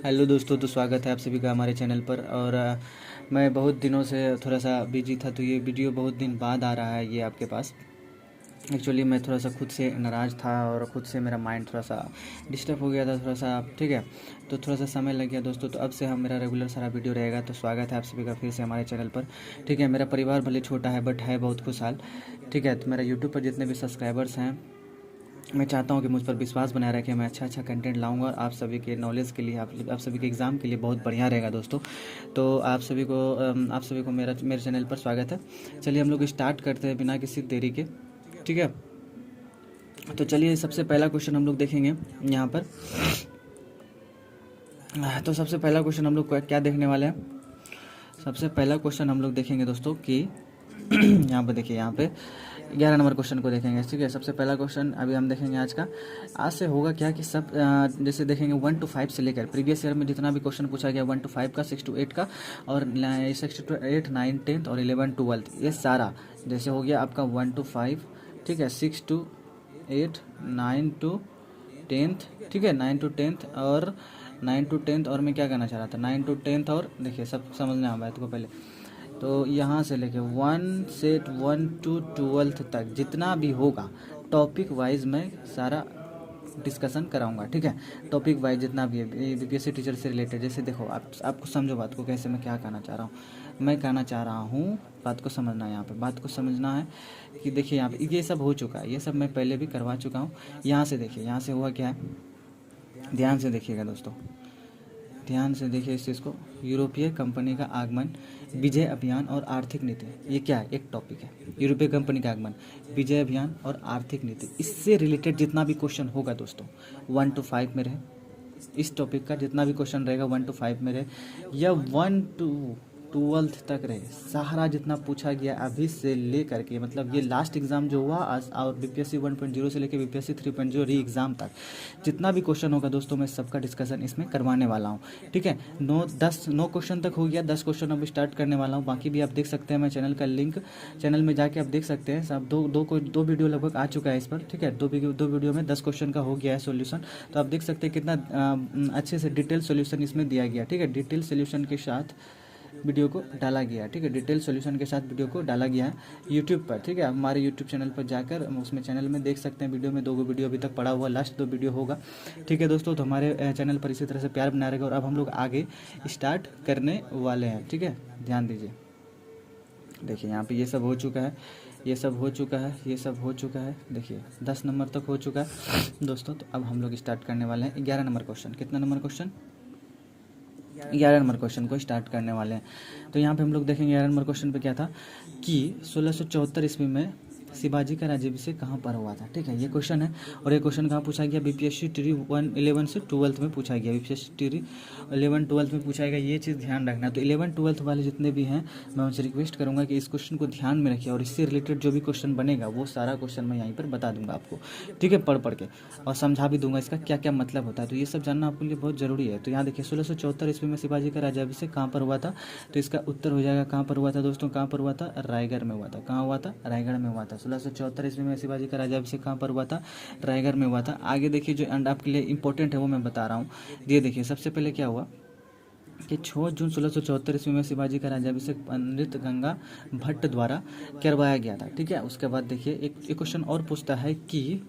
Hello दोस्तों, तो स्वागत है आप सभी का हमारे चैनल पर। और मैं बहुत दिनों से थोड़ा सा बिजी था, तो ये वीडियो बहुत दिन बाद आ रहा है ये आपके पास। एक्चुअली मैं थोड़ा सा खुद से नाराज़ था और खुद से मेरा माइंड थोड़ा सा डिस्टर्ब हो गया था थोड़ा सा, ठीक है। तो थोड़ा सा समय लग गया दोस्तों। तो अब से हम मेरा रेगुलर सारा वीडियो रहेगा। तो स्वागत है आप सभी का फिर से हमारे चैनल पर, ठीक है। मेरा परिवार भले छोटा है बट है बहुत खुशहाल, ठीक है। तो मेरा यूट्यूब पर जितने भी सब्सक्राइबर्स हैं, मैं चाहता हूँ कि मुझ पर विश्वास बनाए रखें। मैं अच्छा कंटेंट लाऊंगा और आप सभी के नॉलेज के लिए, आप सभी के एग्ज़ाम के लिए बहुत बढ़िया रहेगा दोस्तों। तो आप सभी को मेरे चैनल पर स्वागत है। चलिए हम लोग स्टार्ट करते हैं बिना किसी देरी के, ठीक है। तो चलिए सबसे पहला क्वेश्चन हम लोग देखेंगे यहाँ पर। तो सबसे पहला क्वेश्चन हम लोग क्या देखने वाले हैं। सबसे पहला क्वेश्चन हम लोग देखेंगे दोस्तों कि यहाँ पर देखिए, यहाँ पे 11 नंबर क्वेश्चन को देखेंगे, ठीक है। सबसे पहला क्वेश्चन अभी हम देखेंगे आज का। आज से होगा क्या कि सब जैसे देखेंगे 1 to 5 से लेकर प्रीवियस ईयर में जितना भी क्वेश्चन पूछा गया 1 to 5 का, 6 to 8 का, और 6 to 8, 9, 10 और 11, 12, ये सारा जैसे हो गया आपका 1 to 5, ठीक है, 6 to 8, 9 to 10, ठीक है, 9 to 10 और 9 to 10 और मैं क्या कहना चाह रहा था 9 to 10 और देखिए सब समझना है बात को पहले। तो यहाँ से लेके 1 to 12 तक जितना भी होगा टॉपिक वाइज मैं सारा डिस्कशन कराऊंगा, ठीक है। टॉपिक वाइज जितना भी है बीपीएससी टीचर से रिलेटेड। जैसे देखो आपको समझो बात को, कैसे मैं क्या कहना चाह रहा हूँ। मैं कहना चाह रहा हूँ, बात को समझना है, यहाँ पे बात को समझना है कि देखिए यहाँ पे ये सब हो चुका है, ये सब मैं पहले भी करवा चुका हूँ। यहाँ से देखिए, यहाँ से हुआ क्या है, ध्यान से देखिएगा दोस्तों, ध्यान से देखिए इस चीज़ को। यूरोपीय कंपनी का आगमन, विजय अभियान और आर्थिक नीति, ये क्या है, एक टॉपिक है। यूरोपीय कंपनी का आगमन, विजय अभियान और आर्थिक नीति, इससे रिलेटेड जितना भी क्वेश्चन होगा दोस्तों 1 to 5 में रहे, इस टॉपिक का जितना भी क्वेश्चन रहेगा 1 to 5 में रहे या 1 to 12 तक रहे, सारा जितना पूछा गया अभी से ले करके, मतलब ये लास्ट एग्ज़ाम जो हुआ आज, और बीपीएससी 1.0 से लेकर बीपीएससी 3.0 री एग्ज़ाम तक जितना भी क्वेश्चन होगा दोस्तों, मैं सबका डिस्कशन इसमें करवाने वाला हूँ, ठीक है। 9 क्वेश्चन तक हो गया, 10 क्वेश्चन अब स्टार्ट करने वाला हूँ। बाकी भी आप देख सकते हैं, मैं चैनल का लिंक, चैनल में जाके आप देख सकते हैं सब। दो वीडियो लगभग आ चुका है इस पर, ठीक है। दो वीडियो में 10 क्वेश्चन का हो गया है सोल्यूशन। तो आप देख सकते हैं कितना अच्छे से डिटेल सोल्यूशन इसमें दिया गया, ठीक है। डिटेल सोल्यूशन के साथ वीडियो को डाला गया, ठीक है। डिटेल सॉल्यूशन के साथ वीडियो को डाला गया है यूट्यूब पर, ठीक है। हमारे यूट्यूब चैनल पर जाकर उसमें चैनल में देख सकते हैं। वीडियो में 2 वीडियो अभी तक पड़ा हुआ, लास्ट 2 वीडियो होगा, ठीक है दोस्तों। तो हमारे चैनल पर इसी तरह से प्यार बना रहेगा। और अब हम लोग आगे स्टार्ट करने वाले हैं, ठीक है। ध्यान दीजिए, देखिए यहाँ पे ये सब हो चुका है, ये सब हो चुका है, ये सब हो चुका है। देखिए 10 नंबर तक हो चुका है दोस्तों। तो अब हम लोग स्टार्ट करने वाले हैं 11 नंबर क्वेश्चन। कितना नंबर क्वेश्चन, 11 नंबर क्वेश्चन को स्टार्ट करने वाले हैं। तो यहाँ पे हम लोग देखेंगे 11 नंबर क्वेश्चन पे क्या था कि 1674 ईस्वी में शिवाजी का राज्याभिषेक कहाँ पर हुआ था, ठीक है। ये क्वेश्चन है। और ये क्वेश्चन कहाँ पूछा गया, बीपीएससी टिरी 11 से 12 में पूछा गया। बीपीएससी टिरी 11, 12 में पूछा गया, ये चीज़ ध्यान रखना। तो 11, 12 वाले जितने भी हैं, मैं उनसे रिक्वेस्ट करूँगा कि इस क्वेश्चन को ध्यान में रखिए। और इससे रिलेटेड जो भी क्वेश्चन बनेगा वो सारा क्वेश्चन मैं यहीं पर बता दूंगा आपको, ठीक है, पढ़ के, और समझा भी दूंगा इसका क्या क्या मतलब होता है। तो ये सब जानना आपके लिए बहुत ज़रूरी है। तो यहाँ देखिए 1674 ईस्वी में शिवाजी का राज्याभिषेक कहाँ पर हुआ था। तो इसका उत्तर हो जाएगा कहाँ पर हुआ था दोस्तों, कहाँ पर हुआ था, रायगढ़ में हुआ था। कहाँ हुआ था, रायगढ़ में हुआ था। 1674 ईस्वी में शिवाजी का राज्याभिषेक कहाँ पर हुआ था, रायगढ़ में हुआ था। आगे देखिए जो एंड आपके लिए इंपॉर्टेंट है वो मैं बता रहा हूँ। ये देखिए सबसे पहले क्या हुआ कि 6 जून 1674 ईस्वी में शिवाजी का राज्याभिषेक पंडित गंगा भट्ट द्वारा करवाया गया था, ठीक है। उसके बाद देखिए एक क्वेश्चन और पूछता है कि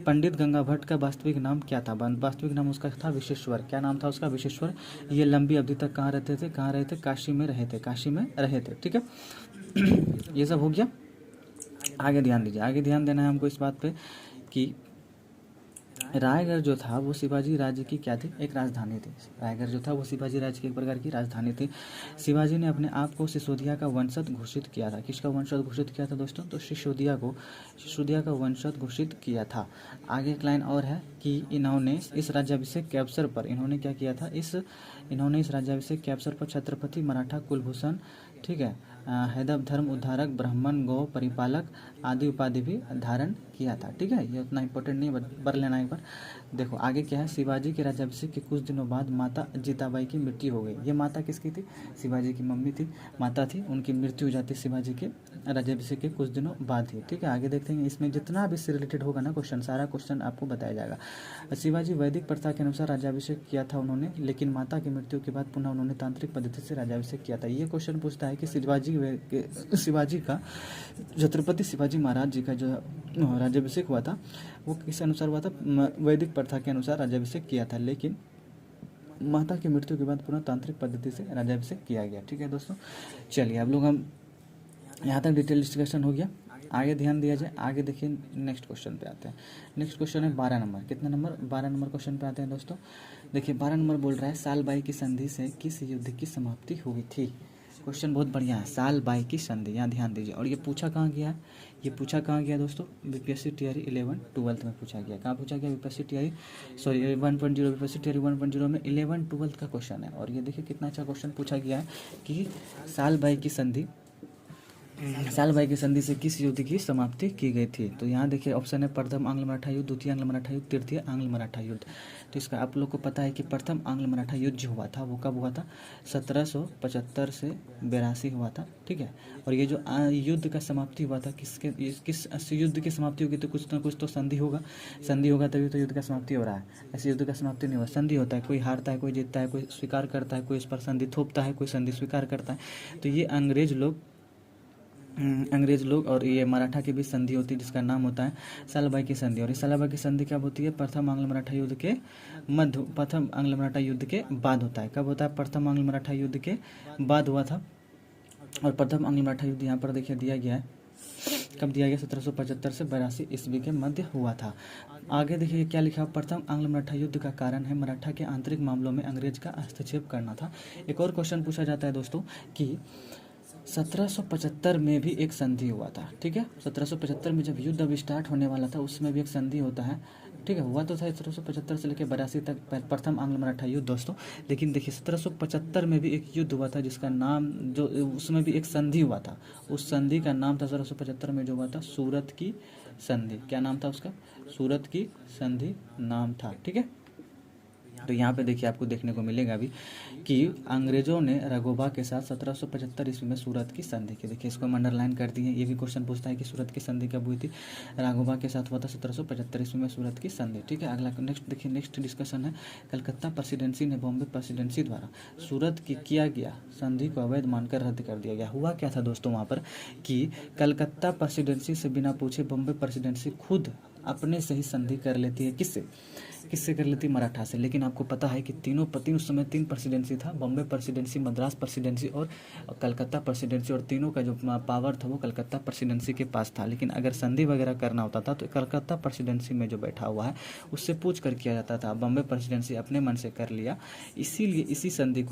पंडित गंगा भट्ट का वास्तविक नाम क्या था। वास्तविक नाम उसका था विश्वेश्वर। क्या नाम था उसका, विश्वेश्वर। ये लंबी अवधि तक कहाँ रहते थे, कहाँ रहे थे, काशी में रहे थे, काशी में रहे थे, ठीक है। ये सब हो गया। आगे ध्यान दीजिए, आगे ध्यान देना है हमको इस बात पे कि रायगढ़ जो था वो शिवाजी राज्य की क्या थी, एक राजधानी थी। रायगढ़ जो था वो शिवाजी राज्य की एक प्रकार की राजधानी थी। शिवाजी ने अपने आप को सिसोदिया का वंशज घोषित किया था। किसका वंशज घोषित किया था दोस्तों, तो सिसोदिया का वंशज घोषित किया था। आगे एक लाइन और है कि इन्होंने इस राज्याभिषेक के अवसर पर इन्होंने क्या किया था, इन्होंने इस राज्याभिषेक के अवसर पर छत्रपति मराठा कुलभूषण, ठीक है, हैदव धर्म उद्धारक, ब्राह्मण गौ परिपालक आदि उपाधि भी धारण किया था। ठीक है, ये उतना इंपॉर्टेंट नहीं है, पढ़ लेना एक बार। देखो आगे क्या है, शिवाजी के राज्याभिषेक के कुछ दिनों बाद माता जीताबाई की मृत्यु हो गई। ये माता किसकी थी? शिवाजी की मम्मी थी, माता थी, उनकी मृत्यु हो जाती शिवाजी के राज्याभिषेक के कुछ दिनों बाद ही। ठीक है, आगे देखते हैं इसमें जितना भी इससे रिलेटेड होगा ना क्वेश्चन, सारा क्वेश्चन आपको बताया जाएगा। शिवाजी वैदिक प्रथा के अनुसार राज्याभिषेक किया था उन्होंने, लेकिन माता की मृत्यु के बाद पुनः उन्होंने तांत्रिक पद्धति से राज्याभिषेक किया था। ये क्वेश्चन पूछता है कि शिवाजी का छत्रपति शिवाजी महाराज जी का जो राज्याभिषेक हुआ था वो किस अनुसार हुआ था? वैदिक प्रथा के अनुसार राज्याभिषेक किया था, लेकिन माता की मृत्यु के बाद पुनः तांत्रिक पद्धति से राज्याभिषेक किया गया। ठीक है दोस्तों, चलिए अब लोग हम यहाँ तक डिटेल डिस्कशन हो गया। आगे ध्यान दिया जाए, आगे देखिए नेक्स्ट क्वेश्चन पे आते हैं। नेक्स्ट क्वेश्चन है 12 नंबर। कितना नंबर? 12 नंबर क्वेश्चन पे आते हैं दोस्तों। देखिए 12 नंबर बोल रहा है साल बाई की संधि से किस युद्ध की समाप्ति हुई थी? क्वेश्चन बहुत बढ़िया है, साल बाई की संधि, यहाँ ध्यान दीजिए। और ये पूछा कहाँ गया है? ये पूछा कहाँ गया दोस्तों? बीपीएससी टीआरई 11-12 में पूछा गया। कहाँ पूछा गया? बीपीएससी टीआरई 1.0, बीपीएससी टीआरई 1.0 में 11-12 का क्वेश्चन है। और ये देखिए कितना अच्छा क्वेश्चन पूछा गया है कि साल बाई की संधि से किस युद्ध की समाप्ति की गई थी? तो यहाँ देखिए ऑप्शन है प्रथम आंग्ल मराठा युद्ध, द्वितीय आंग्ल मराठा युद्ध, तृतीय आंग्ल मराठा युद्ध। तो इसका आप लोग को पता है कि प्रथम आंग्ल मराठा युद्ध जो हुआ था वो कब हुआ था? 1775 से 82 हुआ था। ठीक है, और ये जो युद्ध का समाप्ति हुआ था किस युद्ध की समाप्ति होगी? तो कुछ ना कुछ तो संधि होगा तभी तो युद्ध का समाप्ति हो रहा है। ऐसे युद्ध का समाप्ति नहीं हुआ, संधि होता है, कोई हारता है, कोई जीतता है, कोई स्वीकार करता है, कोई इस पर संधि थोपता है, कोई संधि स्वीकार करता है। तो ये अंग्रेज लोग और ये मराठा के बीच संधि होती है जिसका नाम होता है सालबाई की संधि। और ये सालबाई की संधि कब होती है? प्रथम आंग्ल मराठा युद्ध के प्रथम आंग्ल मराठा युद्ध के बाद होता है। कब होता है? प्रथम आंग्ल मराठा युद्ध के बाद हुआ था। और प्रथम आंग्ल मराठा युद्ध यहाँ पर देखिए दिया गया है, कब दिया गया? 1775 से 82 ईस्वी के मध्य हुआ था। आगे देखिए क्या लिखा? प्रथम आंग्ल मराठा युद्ध का कारण है मराठा के आंतरिक मामलों में अंग्रेज का हस्तक्षेप करना था। एक और क्वेश्चन पूछा जाता है दोस्तों कि 1775 में भी एक संधि हुआ था। ठीक है, 1775 में जब युद्ध अभी स्टार्ट होने वाला था उसमें भी एक संधि होता है। ठीक है, हुआ तो था 1775 से लेकर 82 तक प्रथम आंग्ल मराठा युद्ध दोस्तों। लेकिन देखिए 1775 में भी एक युद्ध हुआ था जिसका नाम जो उसमें भी एक संधि हुआ था, उस संधि का नाम था 1775 में जो हुआ था सूरत की संधि। क्या नाम था उसका? सूरत की संधि नाम था। ठीक है, तो यहाँ पे देखिए आपको देखने को मिलेगा भी कि अंग्रेजों ने राघोबा के साथ 1775 ईस्वी में सूरत की संधि की। देखिए इसको हम अंडरलाइन कर दिए। ये भी क्वेश्चन पूछता है कि सूरत की संधि कब हुई थी? राघोबा के साथ हुआ था 1775 ईस्वी में सूरत की संधि। ठीक है, अगला नेक्स्ट देखिए, नेक्स्ट डिस्कशन है कलकत्ता प्रेसिडेंसी ने बॉम्बे प्रेसिडेंसी द्वारा सूरत की किया गया संधि को अवैध मानकर रद्द कर दिया गया। हुआ क्या था दोस्तों वहाँ पर कि कलकत्ता प्रेसिडेंसी से बिना पूछे बॉम्बे प्रेसिडेंसी खुद अपने से ही संधि कर लेती है। किससे कर लेती? मराठा से। लेकिन आपको पता है कि उस समय 3 प्रेसिडेंसी था, बॉम्बे प्रेसिडेंसी, मद्रास प्रेसिडेंसी और कलकत्ता प्रेसिडेंसी, और तीनों का जो पावर था वो कलकत्ता प्रेसिडेंसी के पास था। लेकिन अगर संधि वगैरह करना होता था तो कलकत्ता प्रेसिडेंसी में जो बैठा हुआ है उससे पूछ कर किया जाता था। बॉम्बे प्रेसिडेंसी अपने मन से कर लिया, इसीलिए इस संधि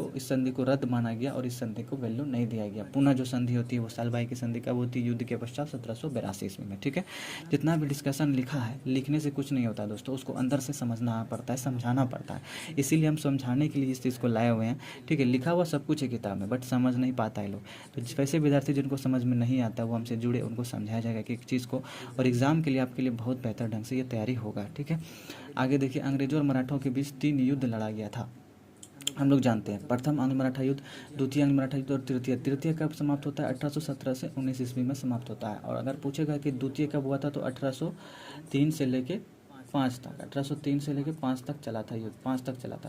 को रद्द माना गया और इस संधि को वैल्यू नहीं दिया गया। पुनः जो संधि होती है वो सालबाई की संधि कब होती है? युद्ध के पश्चात 1782 ईस्वी में। ठीक है, जितना भी डिस्कशन लिखा है, लिखने से कुछ नहीं होता दोस्तों, उसको अंदर से समझना पड़ता है, समझाना पड़ता है। इसीलिए हम समझाने के लिए इस चीज़ को लाए हुए हैं। ठीक है, लिखा हुआ सब कुछ है किताब में, बट समझ नहीं पाता है लोग। तो वैसे विद्यार्थी जिनको समझ में नहीं आता वो हमसे जुड़े, उनको समझाया जाएगा कि एक चीज़ को, और एग्जाम के लिए आपके लिए बहुत बेहतर ढंग से ये तैयारी होगा। ठीक है, आगे देखिए अंग्रेजों और मराठों के बीच 3 युद्ध लड़ा गया था। हम लोग जानते हैं प्रथम आंग्ल मराठा युद्ध, द्वितीय आंग्ल मराठा युद्ध और तृतीय कब समाप्त होता है? 1817 से 19 ईस्वी में समाप्त होता है। और अगर पूछेगा कि द्वितीय कब हुआ था तो 1803 से लेके 5 तक, 1803 से लेके 5 तक चला था युद्ध, 5 तक चला था।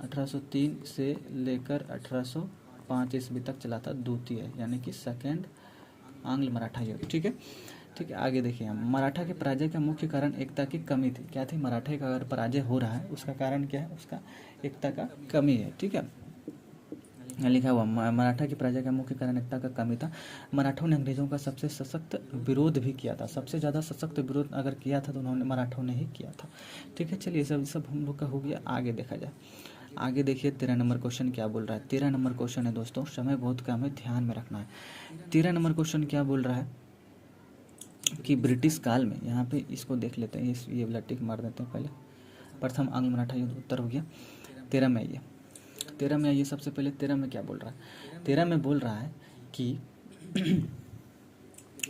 1803 से लेकर 1805 ईस्वी तक चला था द्वितीय, यानी कि सेकेंड आंग्ल मराठा युद्ध। ठीक है, आगे देखिए हम मराठा के पराजय का मुख्य कारण एकता की कमी थी। क्या थी? मराठे का अगर पराजय हो रहा है उसका कारण क्या है? उसका एकता का कमी है। ठीक है, लिखा हुआ मराठा की पराजय का मुख्य कारण एकता का कमी था। मराठों ने अंग्रेजों का सबसे सशक्त विरोध भी किया था। सबसे ज़्यादा सशक्त विरोध अगर किया था तो उन्होंने मराठों ने ही किया था। ठीक है, चलिए सब हम लोग का हो गया। आगे देखा जाए, आगे देखिए 13 नंबर क्वेश्चन क्या बोल रहा है। 13 नंबर क्वेश्चन है दोस्तों, समय बहुत कम है, ध्यान में रखना है। 13 नंबर क्वेश्चन क्या बोल रहा है कि ब्रिटिश काल में, यहाँ पे इसको देख लेते हैं, ये वाला टिक मार देते हैं पहले। प्रथम आंग्ल मराठा युद्ध उत्तर हो गया। 13 में आइए सबसे पहले 13 में क्या बोल रहा है? 13 में बोल रहा है कि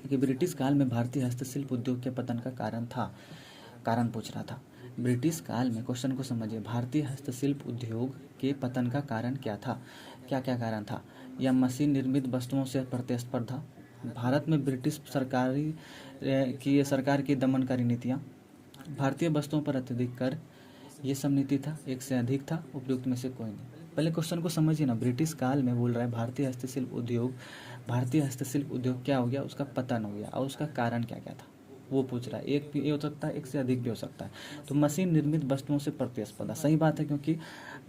कि ब्रिटिश काल में भारतीय हस्तशिल्प उद्योग के पतन का कारण पूछ रहा था। ब्रिटिश काल में, क्वेश्चन को समझिए, भारतीय हस्तशिल्प उद्योग के पतन का कारण क्या था, क्या क्या कारण था? या मशीन निर्मित वस्तुओं से प्रतिस्पर्धा, भारत में ब्रिटिश सरकार की दमनकारी नीतियाँ, भारतीय वस्तुओं पर अत्यधिक कर, ये सब नीति था, एक से अधिक था, उपयुक्त में से कोई नहीं। पहले क्वेश्चन को समझिए ना, ब्रिटिश काल में बोल रहा है भारतीय हस्तशिल्प उद्योग क्या हो गया, उसका पतन हो गया, और उसका कारण क्या क्या था वो पूछ रहा है। एक भी हो सकता है, एक से अधिक भी हो सकता है। तो मशीन निर्मित वस्तुओं से प्रतिस्पर्धा, सही बात है, क्योंकि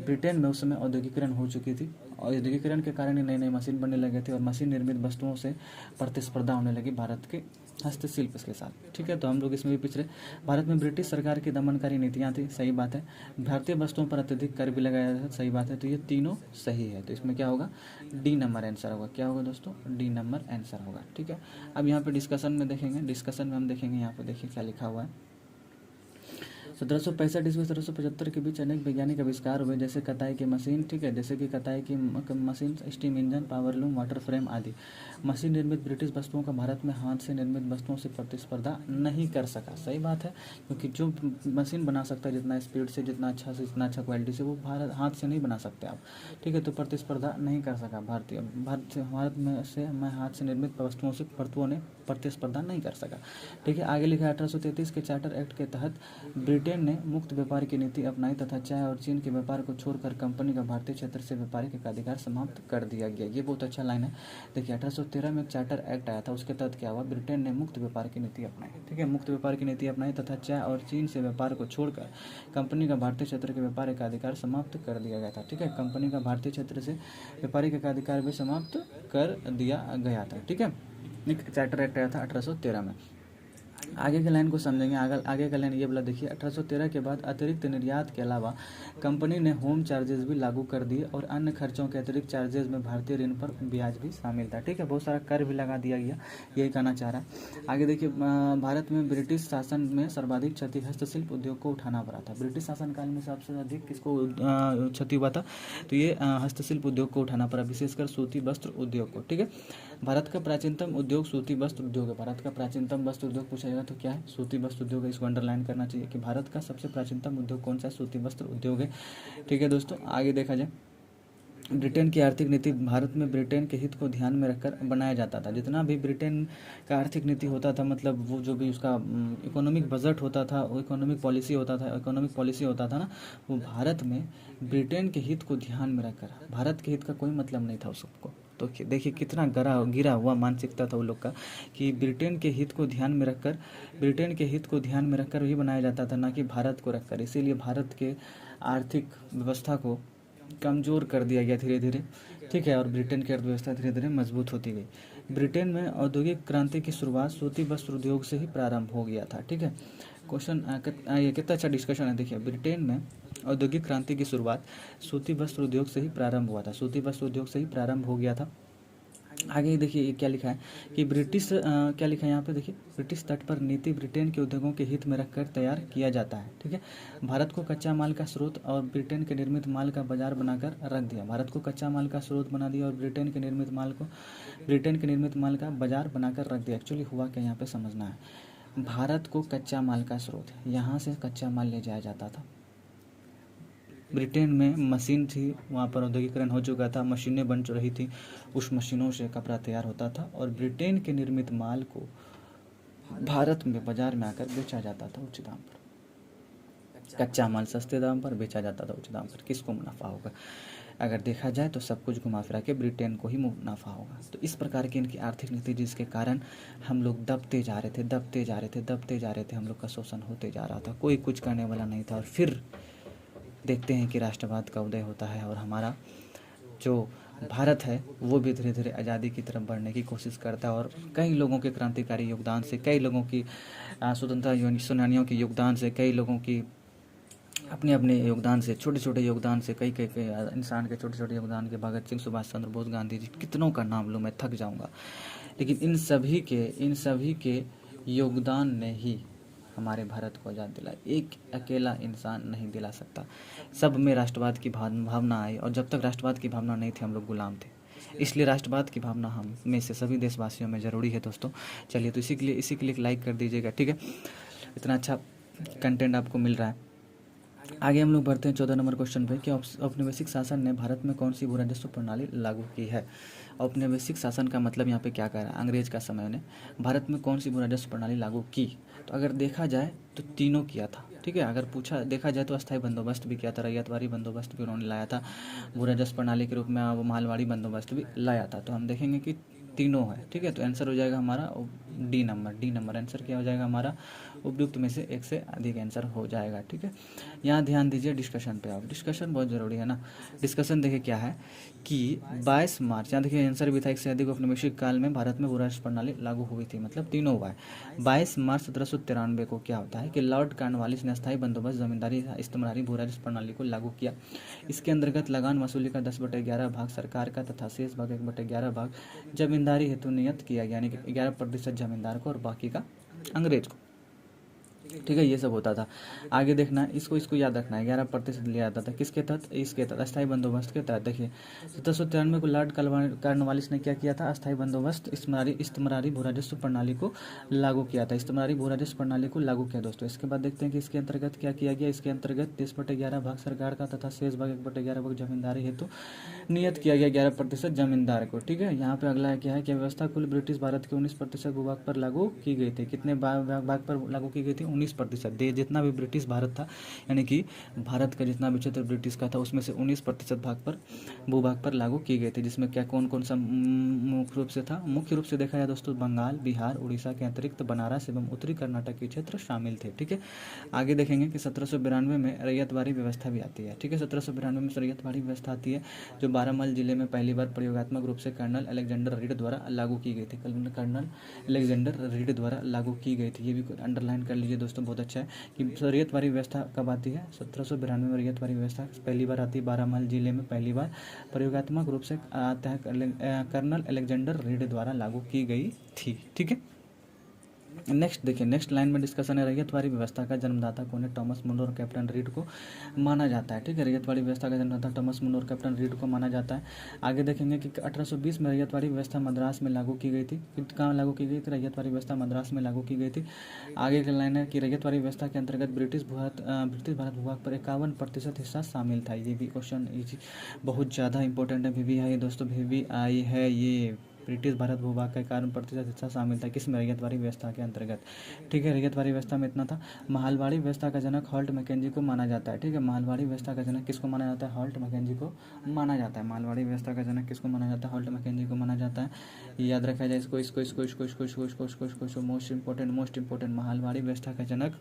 ब्रिटेन में उस समय औद्योगिकरण हो चुकी थी, औद्योगिकरण के कारण ही नई नई मशीन बनने लगे थे और मशीन निर्मित वस्तुओं से प्रतिस्पर्धा होने लगी भारत के हस्तशिल्प के साथ, ठीक है। तो हम लोग इसमें भी पिछड़े। भारत में ब्रिटिश सरकार की दमनकारी नीतियाँ थी, सही बात है। भारतीय वस्तुओं पर अत्यधिक कर भी लगाया था, सही बात है। तो ये तीनों सही है, तो इसमें क्या होगा, डी नंबर आंसर होगा। क्या होगा दोस्तों, डी नंबर आंसर होगा, ठीक है। अब यहाँ पे डिस्कशन में देखेंगे, डिस्कशन में हम देखेंगे, यहाँ पे देखिए क्या लिखा हुआ है। 1765 ईस्वी 1775 के बीच अनेक वैज्ञानिक आविष्कार हुए, जैसे कताई की मशीन, ठीक है, जैसे कि कताई की machine, steam engine, powerloom, water frame आदि। मशीन निर्मित ब्रिटिश वस्तुओं का भारत में हाथ से निर्मित वस्तुओं से प्रतिस्पर्धा नहीं कर सका, सही बात है, क्योंकि जो मशीन बना सकता है जितना स्पीड से, जितना अच्छा क्वालिटी से, वो हाथ से नहीं बना सकते आप, ठीक है। तो प्रतिस्पर्धा नहीं कर सका भारत में से हाथ से निर्मित वस्तुओं ने प्रतिस्पर्धा नहीं कर सका, ठीक है। आगे लिखा है 1833 के चार्टर एक्ट के तहत ब्रिटेन ने मुक्त व्यापार की नीति अपनाई तथा चाय और चीन के व्यापार को छोड़कर कंपनी का भारतीय क्षेत्र से व्यापारिक एकाधिकार समाप्त कर दिया गया। ये बहुत अच्छा लाइन है। देखिए 1813 में एक चार्टर एक्ट आया था, उसके तहत क्या हुआ, ब्रिटेन ने मुक्त व्यापार की नीति अपनाई, ठीक है, मुक्त व्यापार की नीति अपनाई तथा चाय और चीन से व्यापार को छोड़कर कंपनी का भारतीय क्षेत्र के व्यापार एकाधिकार समाप्त कर दिया गया था, ठीक है। कंपनी का भारतीय क्षेत्र से व्यापारिक एकाधिकार भी समाप्त कर दिया गया था, ठीक है। एक चार्टर एक्ट आया था 1813 में। आगे के लाइन को समझेंगे। आगे का लाइन ये बोला, देखिए 1813 के बाद अतिरिक्त निर्यात के अलावा कंपनी ने होम चार्जेस भी लागू कर दिए और अन्य खर्चों के अतिरिक्त चार्जेस में भारतीय ऋण पर ब्याज भी शामिल था, ठीक है। बहुत सारा कर भी लगा दिया गया, यही कहना चाह रहा है। आगे देखिए, भारत में ब्रिटिश शासन में सर्वाधिक क्षति हस्तशिल्प उद्योग को उठाना पड़ा था। ब्रिटिश शासनकाल में सबसे अधिक किसको क्षति हुआ था, तो ये हस्तशिल्प उद्योग को उठाना पड़ा, विशेषकर सूती वस्त्र उद्योग को, ठीक है। भारत का प्राचीनतम उद्योग सूती वस्त्र उद्योग है। भारत का प्राचीनतम वस्त्र उद्योग पूछा जाएगा तो क्या है, सूती वस्त्र उद्योग है। इसको अंडरलाइन करना चाहिए कि भारत का सबसे प्राचीनतम उद्योग कौन सा है, सूती वस्त्र उद्योग है, ठीक है दोस्तों। आगे देखा जाए, ब्रिटेन की आर्थिक नीति, भारत में ब्रिटेन के हित को ध्यान में रखकर बनाया जाता था। जितना भी ब्रिटेन का आर्थिक नीति होता था, मतलब वो जो भी उसका इकोनॉमिक बजट होता था, वो इकोनॉमिक पॉलिसी होता था ना, वो भारत में ब्रिटेन के हित को ध्यान में रखकर, भारत के हित का कोई मतलब नहीं था उसको। तो देखिए कितना गिरा हुआ मानसिकता था वो लोग का, कि ब्रिटेन के हित को ध्यान में रखकर ही बनाया जाता था, ना कि भारत को रखकर। इसीलिए भारत के आर्थिक व्यवस्था को कमज़ोर कर दिया गया धीरे धीरे, ठीक है, और ब्रिटेन की अर्थव्यवस्था धीरे धीरे मजबूत होती गई। ब्रिटेन में औद्योगिक क्रांति की शुरुआत सूती वस्त्र उद्योग से ही प्रारंभ हो गया था, ठीक है। क्वेश्चन ये कितना अच्छा डिस्कशन है। देखिए ब्रिटेन में औद्योगिक क्रांति की शुरुआत सूती वस्त्र उद्योग से ही प्रारंभ हुआ था, सूती वस्त्र उद्योग से ही प्रारंभ हो गया था। आगे देखिए क्या लिखा है कि क्या लिखा है यहाँ पे, देखिए ब्रिटिश तट पर नीति ब्रिटेन के उद्योगों के हित में रखकर तैयार किया जाता है, ठीक है। भारत को कच्चा माल का स्रोत और ब्रिटेन के निर्मित माल का बाजार बनाकर रख दिया। भारत को कच्चा माल का स्रोत बना दिया और ब्रिटेन के निर्मित माल का बाजार बनाकर रख दिया। एक्चुअली हुआ क्या यहाँ पे समझना है। भारत को कच्चा माल का स्रोत, यहाँ से कच्चा माल ले जाया जाता था। ब्रिटेन में मशीन थी, वहाँ पर औद्योगिकरण हो चुका था, मशीनें बन रही थी, उस मशीनों से कपड़ा तैयार होता था और ब्रिटेन के निर्मित माल को भारत में बाजार में आकर बेचा जाता था उच्च दाम पर। कच्चा माल सस्ते दाम पर बेचा जाता था उच्च दाम पर। किसको मुनाफा होगा? अगर देखा जाए तो सब कुछ घुमा फिरा के ब्रिटेन को ही मुनाफा होगा। तो इस प्रकार की इनकी आर्थिक नीति, जिसके कारण हम लोग दबते जा रहे थे, हम लोग का शोषण होते जा रहा था, कोई कुछ करने वाला नहीं था। और फिर देखते हैं कि राष्ट्रवाद का उदय होता है और हमारा जो भारत है वो भी धीरे धीरे आज़ादी की तरफ बढ़ने की कोशिश करता है। और कई लोगों के क्रांतिकारी योगदान से, कई लोगों की स्वतंत्रता सेनानियों के योगदान से, कई लोगों की अपने अपने योगदान से, छोटे छोटे योगदान से, कई इंसान के छोटे छोटे योगदान के, भगत सिंह, सुभाष चंद्र बोस, गांधी जी, कितनों का नाम लूँ मैं थक जाऊँगा, लेकिन इन सभी के योगदान ने ही हमारे भारत को आज़ाद दिलाया। एक अकेला इंसान नहीं दिला सकता। सब में राष्ट्रवाद की भावना आई और जब तक राष्ट्रवाद की भावना नहीं थी हम लोग गुलाम थे। इसलिए राष्ट्रवाद की भावना हम में से सभी देशवासियों में ज़रूरी है दोस्तों। चलिए, तो इसी के लिए लाइक कर दीजिएगा, ठीक है। इतना अच्छा कंटेंट आपको मिल रहा है। आगे हम लोग बढ़ते हैं 14 नंबर क्वेश्चन पे कि औपनिवेशिक शासन ने भारत में कौन सी भू राजस्व प्रणाली लागू की है। औपनिवेशिक शासन का मतलब यहाँ पे क्या कह रहा है, अंग्रेज का समय ने भारत में कौन सी भू राजस्व प्रणाली लागू की। तो अगर देखा जाए तो तीनों किया था, ठीक है। अगर देखा जाए तो अस्थायी बंदोबस्त भी किया था, रैयतवारी बंदोबस्त भी उन्होंने लाया था, भू राजस्व प्रणाली के रूप में वो मालवाड़ी बंदोबस्त भी लाया था। तो हम देखेंगे कि तीनों है, ठीक है। तो आंसर हो जाएगा हमारा डी नंबर आंसर क्या हो जाएगा हमारा, उपयुक्त में से एक से अधिक आंसर हो जाएगा, ठीक है। यहाँ ध्यान दीजिए डिस्कशन पे, आप डिस्कशन बहुत ज़रूरी है ना। डिस्कशन देखिए क्या है कि 22 मार्च, यहाँ देखिए आंसर भी था एक से अधिक औपनिवेशिक काल में भारत में भू राजस्व प्रणाली लागू हुई थी, मतलब तीनों हुआ है। 22 मार्च 1793 को क्या होता है कि लॉर्ड कॉर्नवालिस ने अस्थायी बंदोबस्त, जमींदारी, इस्तेमारी भू राजस्व प्रणाली को लागू किया। इसके अंतर्गत लगान वसूली का 10/11 भाग सरकार का तथा शेष भाग 1/11 भाग जमींदारी हेतु नियत किया गया, यानी कि 11% जमींदार को और बाकी का अंग्रेज को, ठीक है। ये सब होता था। आगे देखना, इसको याद रखना है, 11% लिया जाता था किसके तहत, इसके तहत अस्थायी बंदोबस्त के तहत। देखिए 1793 को लॉर्ड कॉर्नवालिस ने क्या किया था, अस्थायी बंदोबस्त, इस्तेमारी भू राजस्व प्रणाली को लागू किया था, इस्तेमारी भू राजस्व प्रणाली को लागू किया दोस्तों। इसके बाद देखते हैं कि इसके अंतर्गत क्या किया गया। इसके अंतर्गत 10/11 भाग सरकार का तथा शेष भाग 1/11 भाग जमींदारी हेतु नियत किया गया 11% जमींदार को, ठीक है। यहाँ पे अगला क्या है कि व्यवस्था कुल ब्रिटिश भारत के 19% भूभाग पर लागू की गई थी। कितने भाग पर लागू की गई थी, 19%। जितना भी ब्रिटिश भारत था, यानी कि भारत का जितना भी क्षेत्र ब्रिटिश का था, उसमें से 19% भाग पर भूभाग पर लागू की गई थी। जिसमें क्या कौन कौन सा मुख्य रूप से था, मुख्य रूप से देखा जाए दोस्तों बंगाल, बिहार, उड़ीसा के अतिरिक्त बनारस एवं उत्तरी कर्नाटक के क्षेत्र शामिल थे, ठीक है। आगे देखेंगे कि 1792 में रैयतवारी व्यवस्था भी आती है, ठीक है। 1792 में रैयतवारी व्यवस्था आती है, जो बारामल जिले में पहली बार प्रयोगात्मक रूप से कर्नल अलेक्जेंडर रीड द्वारा लागू की गई थी। कर्नल अलेक्जेंडर रीड द्वारा लागू की गई थी। ये भी अंडरलाइन कर लीजिए दोस्तों, बहुत अच्छा है कि रैयतवारी व्यवस्था कब आती है, 1792 में रैयतवारी व्यवस्था पहली बार आती है, बारामल जिले में पहली बार प्रयोगात्मक रूप से आता है, कर्नल अलेक्जेंडर रीड द्वारा लागू की गई थी, ठीक है। नेक्स्ट देखिए, नेक्स्ट लाइन में डिस्कशन है, रैयतवारी व्यवस्था का जन्मदाता कौन है, टॉमस मुनरो और कैप्टन रीड को माना जाता है, ठीक है। रैयतवारी व्यवस्था का जन्मदाता टॉमस मुनरो और कैप्टन रीड को माना जाता है। आगे देखेंगे कि 1820 में रैयतवारी व्यवस्था मद्रास में लागू की गई थी। कहाँ लागू की गई थी, रैयतवारी व्यवस्था मद्रास में लागू की गई थी। आगे की लाइन है कि रैयतवारी व्यवस्था के अंतर्गत ब्रिटिश भारत भूभाग पर 51% हिस्सा शामिल था। ये भी क्वेश्चन बहुत ज़्यादा इंपॉर्टेंट है, VVI दोस्तों, VVI है ये। ब्रिटिश भारत भूभाग का 51% हिस्सा शामिल था किसमें, रैयतवारी व्यवस्था के अंतर्गत, ठीक है। रैयतवारी व्यवस्था में इतना था। मालवाड़ी व्यवस्था का जनक हॉल्ट मैकेंजी को माना जाता है, ठीक है। मालवाड़ी व्यवस्था का जनक किसको माना जाता है, हॉल्ट मैकेंजी को माना जाता है। मालवाड़ी व्यवस्था का जनक किसको माना जाता है, हॉल्ट मैकेंजी को माना जाता है। याद रखा जाए इसको मोस्ट इंपॉर्टेंट मालवाड़ी व्यवस्था का जनक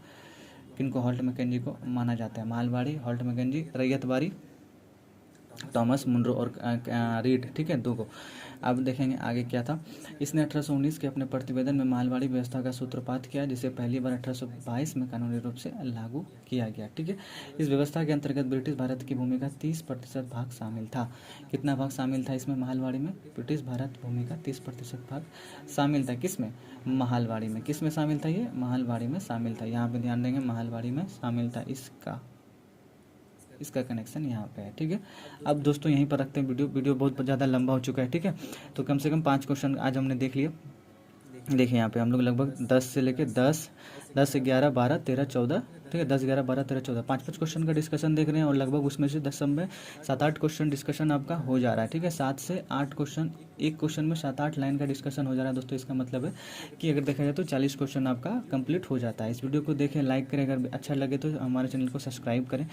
किनको, हॉल्ट मैकेंजी को माना जाता है। Mahalwari, Holt Mackenzie, Ryotwari, Thomas Munro और रीड, ठीक है, दो को। अब देखेंगे आगे क्या था। इसने 1819 के अपने प्रतिवेदन में मालवाड़ी व्यवस्था का सूत्रपात किया, जिसे पहली बार 1822 में कानूनी रूप से लागू किया गया, ठीक है। इस व्यवस्था के अंतर्गत ब्रिटिश भारत की भूमि का 30% भाग शामिल था। कितना भाग शामिल था इसमें, मालवाड़ी में, ब्रिटिश भारत भूमि का 30% भाग शामिल था किसमें, मालवाड़ी में। किस में शामिल था, ये मालवाड़ी में शामिल था। यहाँ पे ध्यान देंगे, मालवाड़ी में शामिल था। इसका कनेक्शन यहाँ पे है, ठीक है। अब दोस्तों यहीं पर रखते हैं वीडियो बहुत ज़्यादा लंबा हो चुका है, ठीक है। तो कम से कम 5 क्वेश्चन आज हमने देख लिए। देखिए यहाँ पे हम लोग लगभग 10 से लेके 10, 11, 12, 13, 14, ठीक है, 10, 11, 12, 13, 14, 5 क्वेश्चन का डिस्कशन देख रहे हैं। और लगभग उसमें से 10 में 7-8 क्वेश्चन डिस्कशन आपका हो जा रहा है, ठीक है। 7 से 8 क्वेश्चन, एक क्वेश्चन में 7-8 लाइन का डिस्कशन हो जा रहा है दोस्तों। इसका मतलब है कि अगर देखा जाए तो 40 क्वेश्चन आपका कंप्लीट हो जाता है। इस वीडियो को देखें, लाइक करें, अगर अच्छा लगे तो हमारे चैनल को सब्सक्राइब करें।